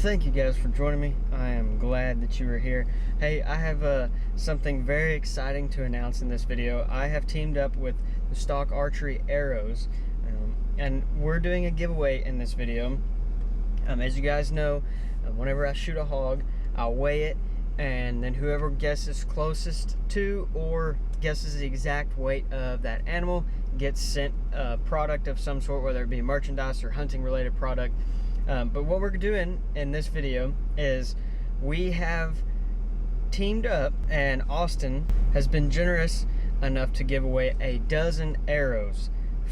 thank you guys for joining me. I am glad that you are here. Hey, I have something very exciting to announce in this video. I have teamed up with the Stock Archery Arrows, and we're doing a giveaway in this video. As you guys know, whenever I shoot a hog, I'll weigh it, and then whoever guesses closest to or guesses the exact weight of that animal gets sent a product of some sort, whether it be merchandise or hunting related product. But what we're doing in this video is we have teamed up, and Austin has been generous enough to give away a dozen arrows,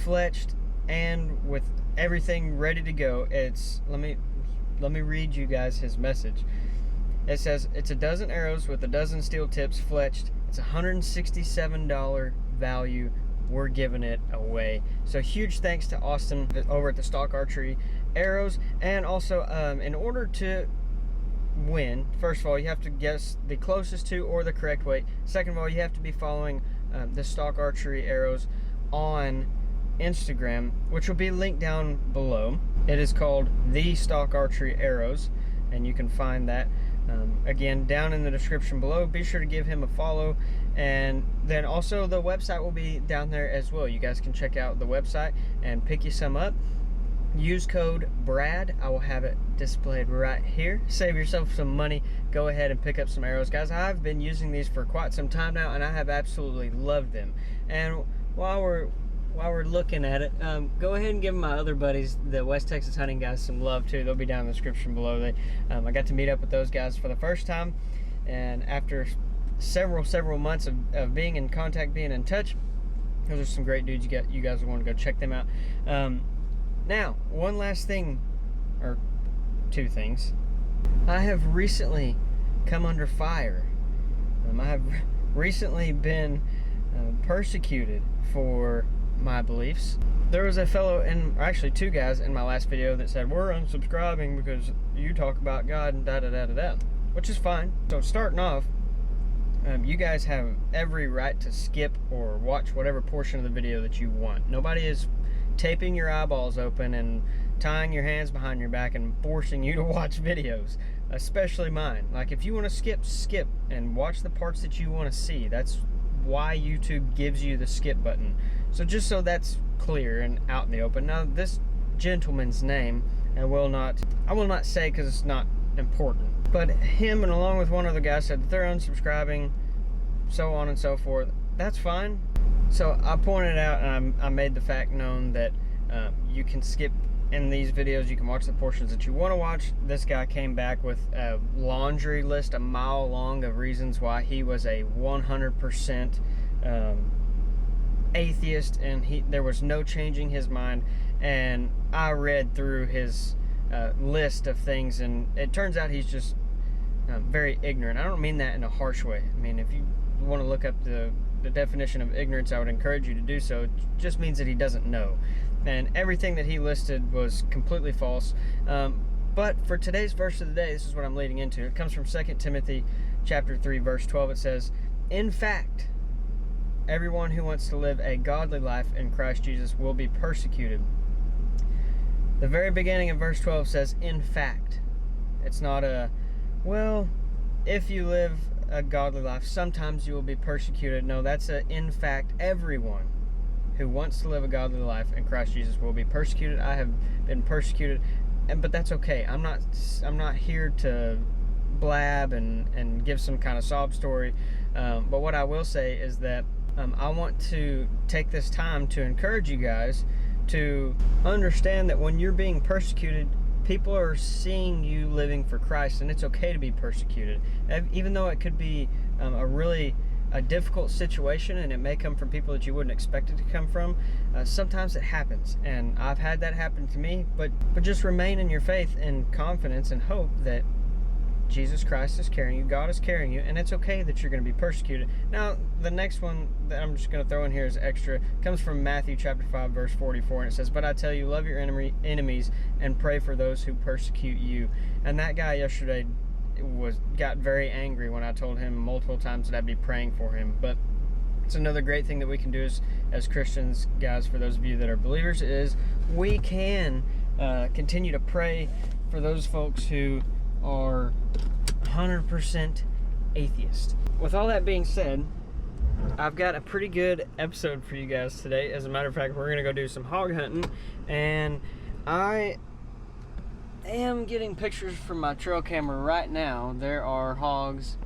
fletched and with everything ready to go. Let me read you guys his message. It says it's a dozen arrows with a dozen steel tips, fletched. It's $167 value. We're giving it away. So huge thanks to Austin over at the Stock Archery Arrows. And also, in order to win, first of all, you have to guess the closest to or the correct weight. Second of all, you have to be following the Stock Archery Arrows on Instagram, which will be linked down below. It is called the Stock Archery Arrows, and you can find that again down in the description below. Be sure to give him a follow, and then also the website will be down there as well. You guys can check out the website and pick you some up. Use code BRAD. I will have it displayed right here. Save yourself some money. Go ahead and pick up some arrows, guys. I've been using these for quite some time now, and I have absolutely loved them. And while we're looking at it, go ahead and give my other buddies, the West Texas Hunting guys, some love too. They'll be down in the description below. I got to meet up with those guys for the first time, and after several months of being in contact, being in touch, those are some great dudes. You guys will want to go check them out. Now, one last thing, or two things. I have recently come under fire. I have recently been persecuted for my beliefs. There was a fellow, and actually two guys in my last video, that said, we're unsubscribing because you talk about God and da-da-da-da-da, which is fine. So starting off, you guys have every right to skip or watch whatever portion of the video that you want. Nobody is taping your eyeballs open and tying your hands behind your back and forcing you to watch videos, especially mine. Like, if you want to skip and watch the parts that you want to see. That's why YouTube gives you the skip button. So just so that's clear and out in the open. Now, this gentleman's name I will not say because it's not important, but him and along with one other guy said that they're unsubscribing, so on and so forth. That's fine. So I pointed out, and I made the fact known that you can skip in these videos. You can watch the portions that you want to watch. This guy came back with a laundry list, a mile long, of reasons why he was a 100% atheist, and there was no changing his mind. And I read through his list of things, and it turns out he's just very ignorant. I don't mean that in a harsh way. I mean, if you want to look up the definition of ignorance, I would encourage you to do so. It just means that he doesn't know, and everything that he listed was completely false. But for today's verse of the day, this is what I'm leading into. It comes from 2 Timothy chapter 3 verse 12. It says, in fact, everyone who wants to live a godly life in Christ Jesus will be persecuted. The very beginning of verse 12 says, in fact. It's not a, well, if you live a godly life, sometimes you will be persecuted. No, that's a, in fact, everyone who wants to live a godly life in Christ Jesus will be persecuted. I have been persecuted, but that's okay. I'm not here to blab and give some kind of sob story. But what I will say is that I want to take this time to encourage you guys to understand that when you're being persecuted, people are seeing you living for Christ, and it's okay to be persecuted. Even though it could be a difficult situation, and it may come from people that you wouldn't expect it to come from, sometimes it happens, and I've had that happen to me. But just remain in your faith and confidence and hope that Jesus Christ is carrying you, God is carrying you, and it's okay that you're going to be persecuted. Now, the next one that I'm just going to throw in here is extra. It comes from Matthew chapter 5, verse 44, and it says, but I tell you, love your enemies and pray for those who persecute you. And that guy yesterday got very angry when I told him multiple times that I'd be praying for him. But it's another great thing that we can do as Christians, guys, for those of you that are believers, is we can continue to pray for those folks who are 100% atheist. With all that being said, I've got a pretty good episode for you guys today. As a matter of fact, we're gonna go do some hog hunting, and I am getting pictures from my trail camera right now. There are hogs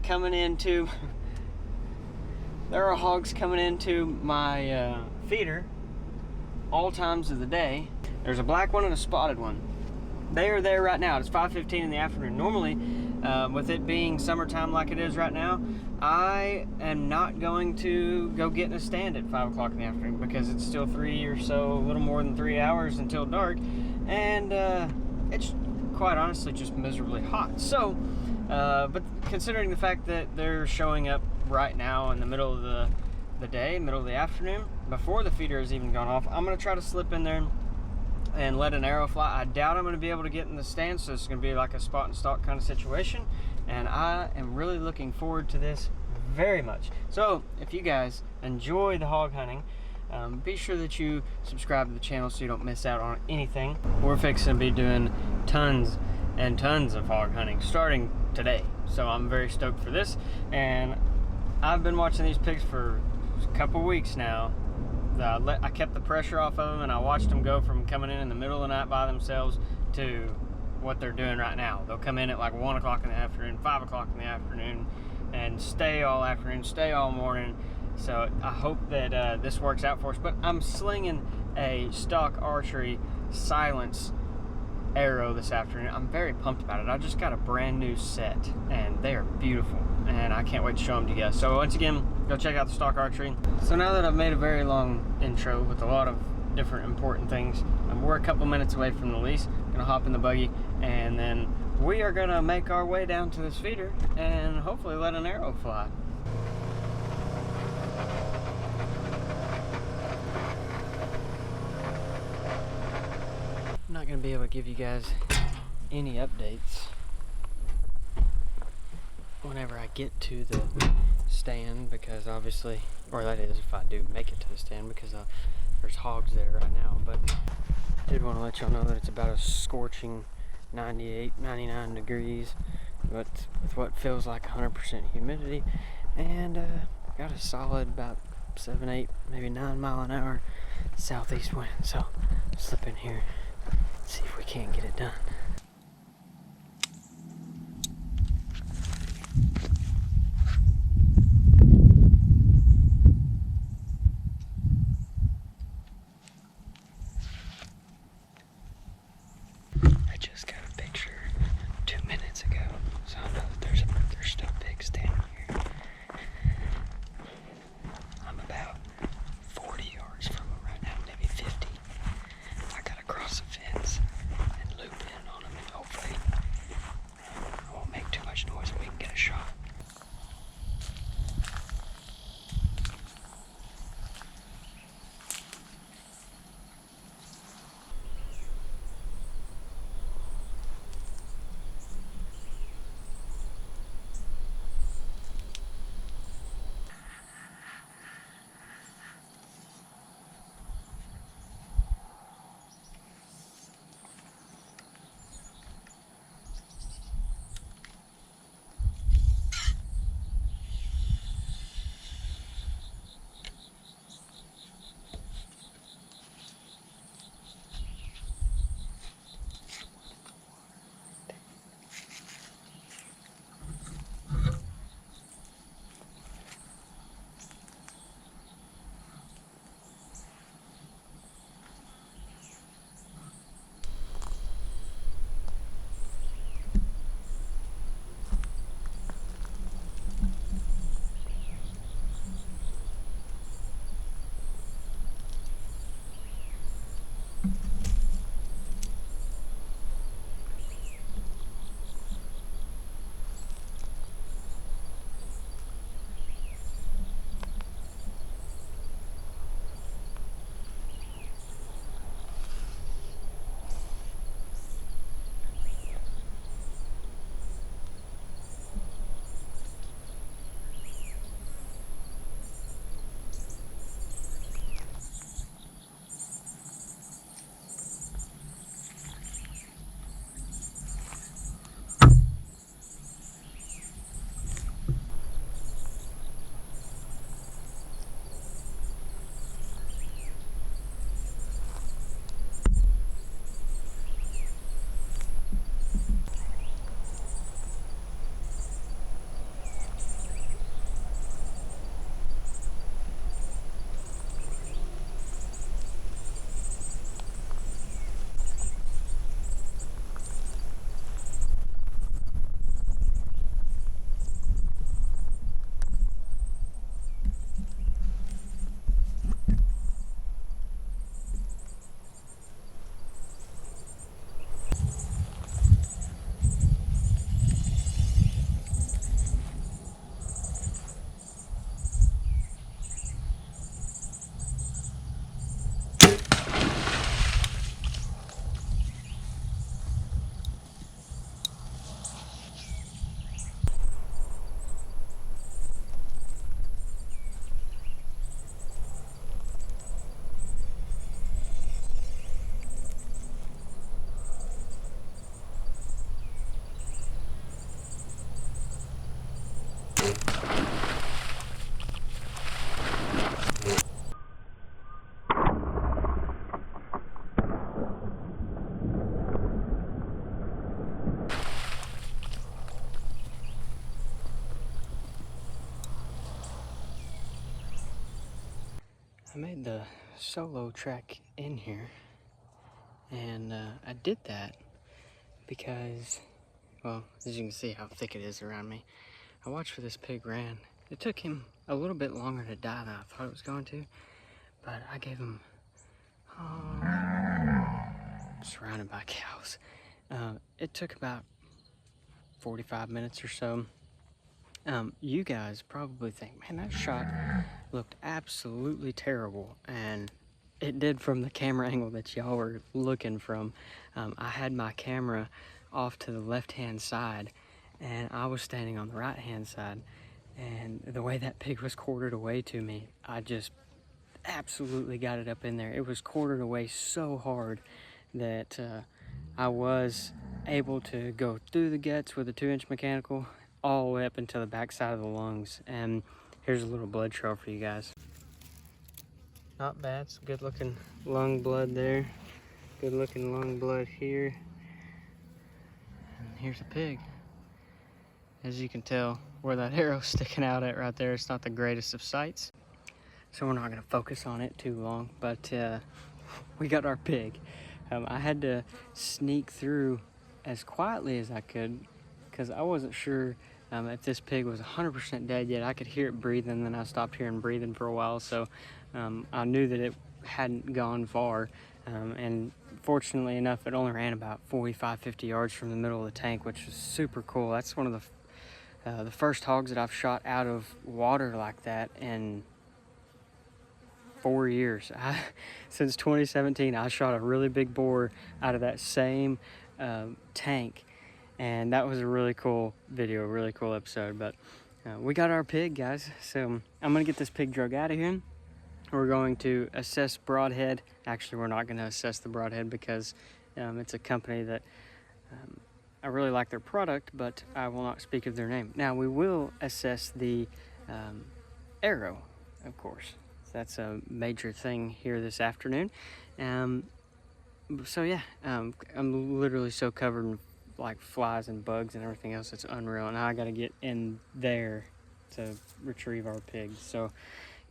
coming into my feeder all times of the day. There's a black one and a spotted one. They are there right now. It's 5:15 in the afternoon. Normally, with it being summertime like it is right now, I am not going to go get in a stand at 5 o'clock in the afternoon because it's still 3 or so, a little more than 3 hours until dark, and it's quite honestly just miserably hot. So, but considering the fact that they're showing up right now in the middle of the day, middle of the afternoon, before the feeder has even gone off, I'm going to try to slip in there and let an arrow fly. I doubt I'm going to be able to get in the stand, so it's going to be like a spot and stalk kind of situation, and I am really looking forward to this very much. So if you guys enjoy the hog hunting, be sure that you subscribe to the channel so you don't miss out on anything. We're fixing to be doing tons and tons of hog hunting starting today, so I'm very stoked for this. And I've been watching these pigs for a couple weeks now. I kept the pressure off of them, and I watched them go from coming in the middle of the night by themselves to what they're doing right now. They'll come in at like 1 o'clock in the afternoon, 5 o'clock in the afternoon, and stay all afternoon, stay all morning. So I hope that this works out for us. But I'm slinging a stock archery silence arrow this afternoon. I'm very pumped about it. I just got a brand new set, and they are beautiful, and I can't wait to show them to you guys. So once again, go check out the stock archery. So now that I've made a very long intro with a lot of different important things, we're a couple minutes away from the lease. I'm gonna hop in the buggy, and then we are gonna make our way down to this feeder and hopefully let an arrow fly. I'm not going to be able to give you guys any updates whenever I get to the stand, because obviously, or that is if I do make it to the stand, because there's hogs there right now. But I did want to let y'all know that it's about a scorching 98, 99 degrees with what feels like 100% humidity, and got a solid about 7, 8, maybe 9 mile an hour southeast wind. So slip in here, see if we can't get it done. I just got a picture 2 minutes ago, so I know that there's still pigs standing here. I'm about 40 yards from them right now, maybe 50. I gotta cross the fence and loop in on I made the solo track in here, and I did that because, well, as you can see how thick it is around me. I watched where this pig ran. It took him a little bit longer to die than I thought it was going to, but I gave him, surrounded by cows. It took about 45 minutes or so. You guys probably think, man, that shot looked absolutely terrible, and it did from the camera angle that y'all were looking from. I had my camera off to the left-hand side, and I was standing on the right-hand side, and the way that pig was quartered away to me, I just absolutely got it up in there. It was quartered away so hard that I was able to go through the guts with a 2-inch mechanical all the way up into the back side of the lungs. And here's a little blood trail for you guys. Not bad. It's good looking lung blood there. Good looking lung blood here. And here's a pig. As you can tell where that arrow's sticking out at right there, it's not the greatest of sights. So we're not going to focus on it too long, but we got our pig. I had to sneak through as quietly as I could because I wasn't sure if this pig was 100% dead yet. I could hear it breathing, then I stopped hearing breathing for a while, so I knew that it hadn't gone far. And fortunately enough, it only ran about 45-50 yards from the middle of the tank, which was super cool. That's one of the first hogs that I've shot out of water like that in 4 years. Since 2017, I shot a really big boar out of that same tank, and that was a really cool video, really cool episode. But we got our pig, guys, so I'm gonna get this pig drug out of here. We're going to assess Broadhead. Actually, we're not going to assess the Broadhead because it's a company that I really like their product, but I will not speak of their name. Now, we will assess the arrow, of course. That's a major thing here this afternoon. So yeah, I'm literally so covered in like flies and bugs and everything else. It's unreal, and I got to get in there to retrieve our pig. So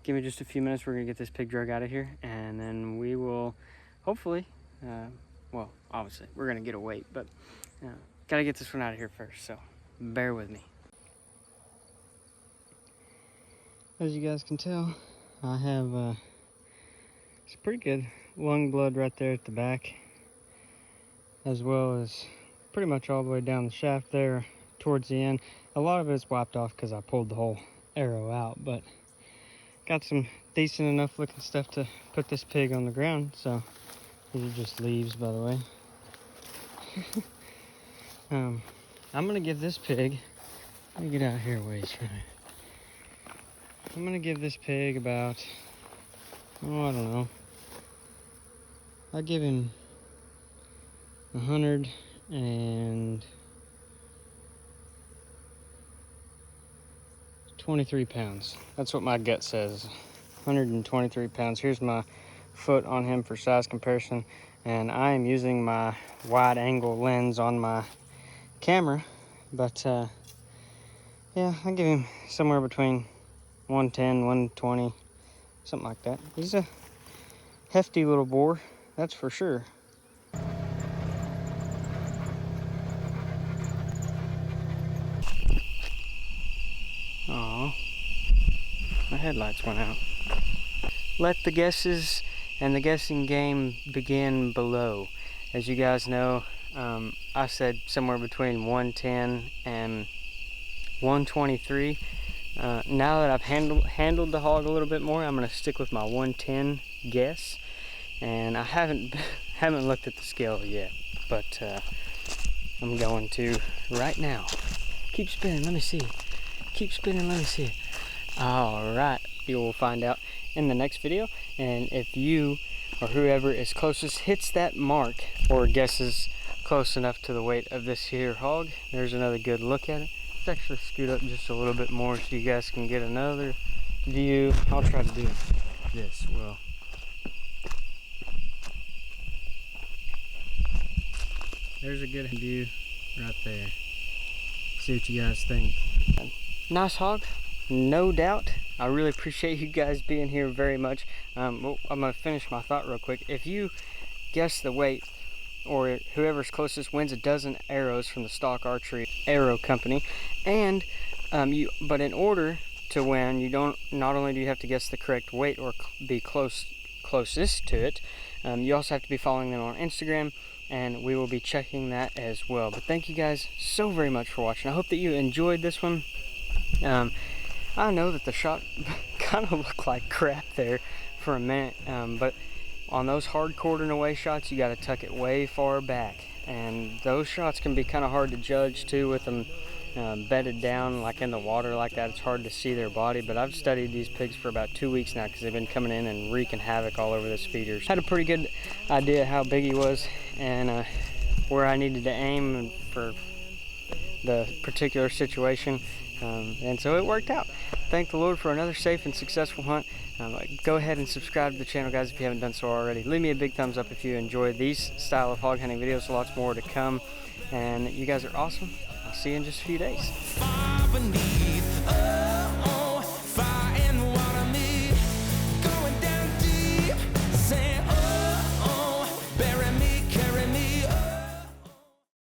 give me just a few minutes. We're gonna get this pig drug out of here, and then we will hopefully, well, obviously we're gonna get a weight, but gotta get this one out of here first, so bear with me. As you guys can tell, I have it's pretty good lung blood right there at the back, as well as pretty much all the way down the shaft there towards the end. A lot of it's wiped off because I pulled the whole arrow out, but got some decent enough looking stuff to put this pig on the ground. So these are just leaves, by the way. I'm gonna give this pig, let me get out here a ways from it. I'm gonna give this pig about, oh, I don't know, I'll give him 123 pounds. That's what my gut says, 123 pounds. Here's my foot on him for size comparison, and I am using my wide angle lens on my camera, but yeah, I'll give him somewhere between 110, 120, something like that. He's a hefty little boar, that's for sure. Aw, my headlights went out. Let the guesses and the guessing game begin below. As you guys know, I said somewhere between 110 and 123. Now that I've handled the hog a little bit more, I'm going to stick with my 110 guess. And I haven't looked at the scale yet, but I'm going to right now. Keep spinning, let me see. Keep spinning, let me see. All right, you will find out in the next video. And if you or whoever is closest hits that mark or guesses close enough to the weight of this here hog, there's another good look at it. Let's actually scoot up just a little bit more so you guys can get another view. I'll try to do this well. There's a good view right there. See what you guys think. Nice hog, no doubt. I really appreciate you guys being here very much. Well, I'm going to finish my thought real quick. If you guess the weight, or whoever's closest wins a dozen arrows from the Stalk Archery Arrow Company. And but in order to win, not only do you have to guess the correct weight or be closest to it, you also have to be following them on Instagram, and we will be checking that as well. But thank you guys so very much for watching. I hope that you enjoyed this one. I know that the shot kind of looked like crap there for a minute, but on those hard quartering away shots, you got to tuck it way far back, and those shots can be kind of hard to judge too with them bedded down like in the water like that. It's hard to see their body, but I've studied these pigs for about 2 weeks now because they've been coming in and wreaking havoc all over this feeder. Had a pretty good idea how big he was and where I needed to aim for the particular situation, and so it worked out. Thank the Lord for another safe and successful hunt. Go ahead and subscribe to the channel, guys, if you haven't done so already. Leave me a big thumbs up if you enjoyed these style of hog hunting videos. Lots more to come, and you guys are awesome. I'll see you in just a few days.